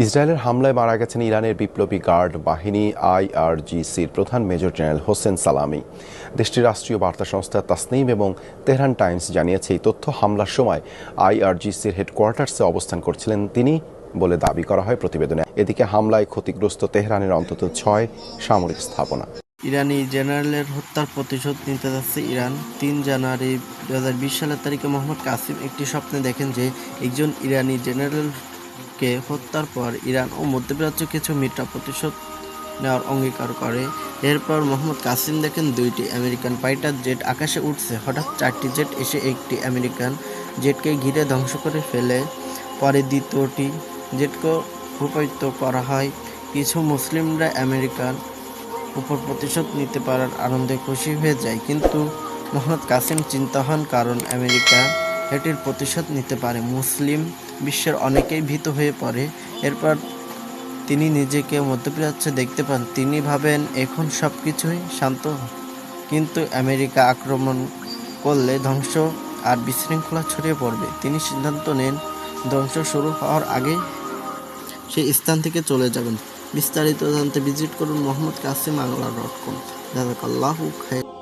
ইসরায়েলের হামলায় মারা গেছেন ইরানের বিপ্লবী গার্ড বাহিনী আইআরজিসির প্রধান মেজর জেনারেল হোসেন সালামি। দেশটির রাষ্ট্রীয় বার্তা সংস্থা তাসনিম এবং তেহরান টাইমস জানিয়েছে, এই তথ্য হামলার সময় আইআরজিসির হেডকোয়ার্টার্সে অবস্থান করছিলেন তিনি বলে দাবি করা হয় প্রতিবেদনে। এদিকে হামলায় ক্ষতিগ্রস্ত তেহরানের অন্তত 6 সামরিক স্থাপনা। ইরানি জেনারেলের হত্যার প্রতিশোধ নিতে যাচ্ছে ইরান। 3 জানুয়ারি 2020 সালের তারিখে মোহাম্মদ কাসিম একটি স্বপ্নে দেখেন যে একজন ইরানি জেনারেলকে হত্যার পর ইরান ও মধ্যপ্রাচ্য কিছু মিত্রা প্রতিশোধ নেওয়ার অঙ্গীকার করে। এরপর মোহাম্মদ কাসিম দেখেন 2টি আমেরিকান ফাইটার জেট আকাশে উঠছে। হঠাৎ 4টি জেট এসে একটি আমেরিকান জেটকে ঘিরে ধ্বংস করে ফেলে। পরে দ্বিতীয়টি জেটকে ভূপাতিত করা হয়। কিছু মুসলিমরা আমেরিকান উপর প্রতিশোধ নিতে পারার আনন্দে খুশি হয়ে যায়, কিন্তু মোহাম্মদ কাসিম চিন্তা হন, কারণ আমেরিকা এটির প্রতিশোধ নিতে পারে। মুসলিম বিশ্বের অনেকেই ভীত হয়ে পড়ে। এরপর তিনি নিজেকে মধ্যপ্রাচ্যে দেখতে পান। তিনি ভাবেন এখন সব কিছুই শান্ত, কিন্তু আমেরিকা আক্রমণ করলে ধ্বংস আর বিশৃঙ্খলা ছড়িয়ে পড়বে। তিনি সিদ্ধান্ত নেন ধ্বংস শুরু হওয়ার আগেই সেই স্থান থেকে চলে যাবেন। বিস্তারিত জানতে ভিজিট করুন mohammedkasim.com। জাযাকাল্লাহু খায়র।